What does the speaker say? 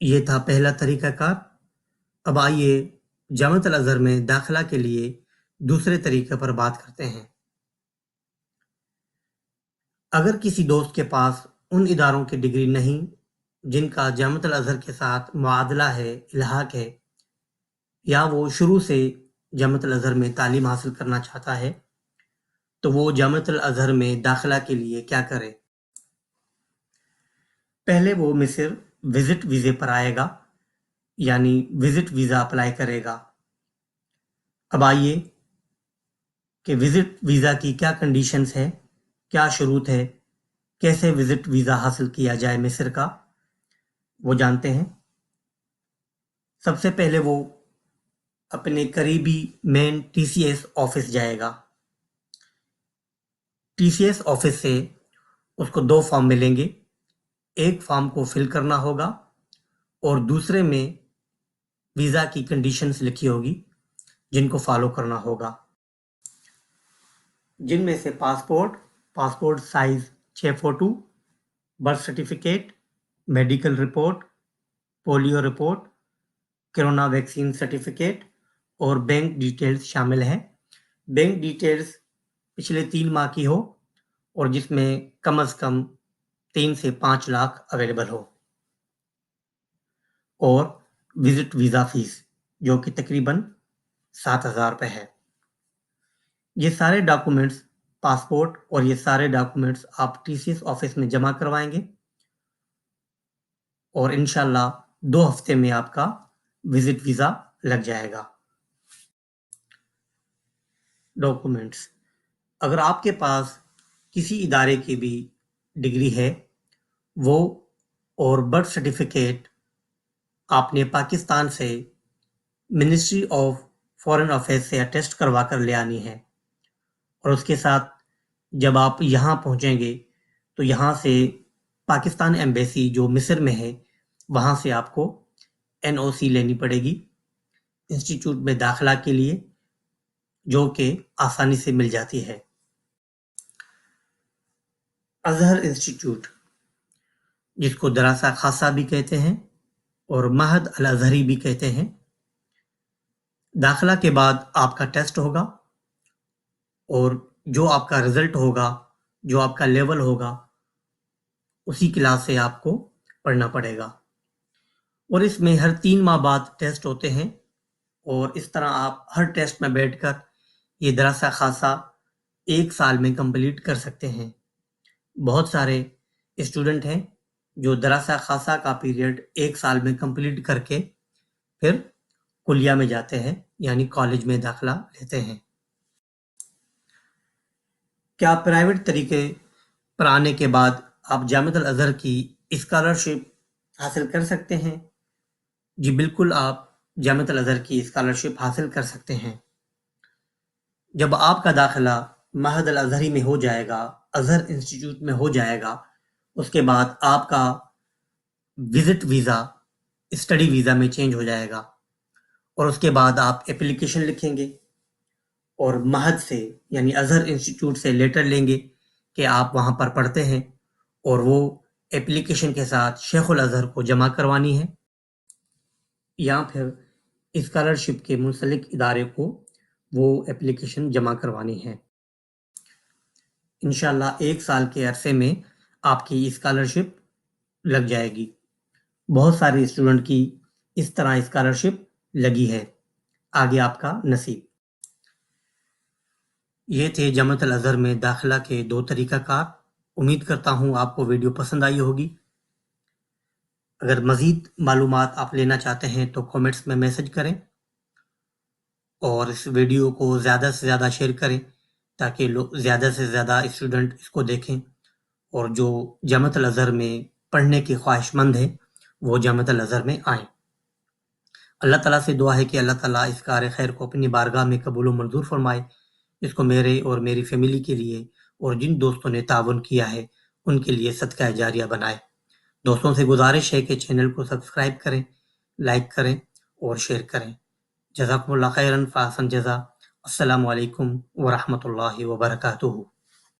یہ تھا پہلا طریقہ کار۔ اب آئیے جامعۃ الازہر میں داخلہ کے لیے دوسرے طریقے پر بات کرتے ہیں۔ اگر کسی دوست کے پاس ان اداروں کی ڈگری نہیں جن کا جامعۃ الازہر کے ساتھ معادلہ ہے، الحاق ہے، یا وہ شروع سے جامعۃ الازہر میں تعلیم حاصل کرنا چاہتا ہے، تو وہ جامعۃ الازہر میں داخلہ کے لیے کیا کرے؟ پہلے وہ مصر وزٹ ویزے پر آئے گا، یعنی وزٹ ویزا اپلائی کرے گا۔ اب آئیے کہ وزٹ ویزا کی کیا کنڈیشنز ہے، کیا شروط ہے، کیسے وزٹ ویزا حاصل کیا جائے مصر کا، وہ جانتے ہیں۔ سب سے پہلے وہ اپنے قریبی مین ٹی سی ایس آفس جائے گا۔ ٹی سی ایس آفس سے اس کو 2 فارم ملیں گے، ایک فارم کو فل کرنا ہوگا اور دوسرے میں ویزا کی کنڈیشنز لکھی ہوگی جن کو فالو کرنا ہوگا، جن میں سے passport size 6 photo, birth certificate, medical report, polio report, corona vaccine certificate اور بینک ڈیٹیلز شامل ہیں۔ بینک ڈیٹیلز پچھلے 3 ماہ کی ہو اور جس میں کم از کم 3 سے 5 لاکھ اویلیبل ہو، اور وزٹ ویزا فیس جو کہ تقریباً 7,000 روپے ہے۔ یہ سارے ڈاکومنٹس، پاسپورٹ اور یہ سارے ڈاکومنٹس آپ ٹی سی ایس آفس میں جمع کروائیں گے اور انشاءاللہ 2 ہفتے میں آپ کا وزٹ ویزا لگ جائے گا۔ ڈاکومنٹس: اگر آپ کے پاس کسی ادارے کی بھی ڈگری ہے، وہ اور برتھ سرٹیفکیٹ آپ نے پاکستان سے منسٹری آف فارن افیئرز سے اٹیسٹ کروا کر لے آنی ہے، اور اس کے ساتھ جب آپ یہاں پہنچیں گے تو یہاں سے پاکستان ایمبیسی جو مصر میں ہے وہاں سے آپ کو NOC لینی پڑے گی انسٹیٹیوٹ میں داخلہ کے لیے، جو کہ آسانی سے مل جاتی ہے۔ ازہر انسٹیٹیوٹ، جس کو دراسہ خاصہ بھی کہتے ہیں اور معہد الازہری بھی کہتے ہیں، داخلہ کے بعد آپ کا ٹیسٹ ہوگا اور جو آپ کا رزلٹ ہوگا، جو آپ کا لیول ہوگا، اسی کلاس سے آپ کو پڑھنا پڑے گا، اور اس میں ہر 3 ماہ بعد ٹیسٹ ہوتے ہیں، اور اس طرح آپ ہر ٹیسٹ میں بیٹھ کر یہ دراسہ خاصہ 1 سال میں کمپلیٹ کر سکتے ہیں۔ بہت سارے اسٹوڈنٹ ہیں جو دراسہ خاصہ کا پیریڈ 1 سال میں کمپلیٹ کر کے پھر کلیہ میں جاتے ہیں، یعنی کالج میں داخلہ لیتے ہیں۔ کیا پرائیویٹ طریقے پر آنے کے بعد آپ جامعۃ الازہر کی اسکالرشپ حاصل کر سکتے ہیں؟ جی بالکل، آپ جامعۃ الازہر کی اسکالرشپ حاصل کر سکتے ہیں۔ جب آپ کا داخلہ معہد الازہری میں ہو جائے گا، ازہر انسٹیٹیوٹ میں ہو جائے گا، اس کے بعد آپ کا وزٹ ویزا اسٹڈی ویزا میں چینج ہو جائے گا، اور اس کے بعد آپ اپلیکیشن لکھیں گے اور معہد سے یعنی ازہر انسٹیٹیوٹ سے لیٹر لیں گے کہ آپ وہاں پر پڑھتے ہیں، اور وہ اپلیکیشن کے ساتھ شیخ الازہر کو جمع کروانی ہے، یا پھر اسکالرشپ کے منسلک ادارے کو وہ اپلیکیشن جمع کروانی ہے۔ انشاءاللہ 1 سال کے عرصے میں آپ کی اسکالرشپ لگ جائے گی۔ بہت سارے اسٹوڈنٹ کی اس طرح اسکالرشپ لگی ہے، آگے آپ کا نصیب۔ یہ تھے جامعۃ الازہر میں داخلہ کے 2 طریقہ کار۔ امید کرتا ہوں آپ کو ویڈیو پسند آئی ہوگی۔ اگر مزید معلومات آپ لینا چاہتے ہیں تو کامنٹس میں میسج کریں، اور اس ویڈیو کو زیادہ سے زیادہ شیئر کریں تاکہ زیادہ سے زیادہ اسٹوڈنٹ اس کو دیکھیں، اور جو جامعۃ الازہر میں پڑھنے کے خواہش مند ہیں وہ جامعۃ الازہر میں آئیں۔ اللہ تعالیٰ سے دعا ہے کہ اللہ تعالیٰ اس کار خیر کو اپنی بارگاہ میں قبول و منظور فرمائے، اس کو میرے اور میری فیملی کے لیے اور جن دوستوں نے تعاون کیا ہے ان کے لیے صدقہ جاریہ بنائے۔ دوستوں سے گزارش ہے کہ چینل کو سبسکرائب کریں، لائک کریں اور شیئر کریں۔ جزاکم اللہ خیراً، فاحسن جزا۔ السلام علیکم ورحمۃ اللہ وبرکاتہ۔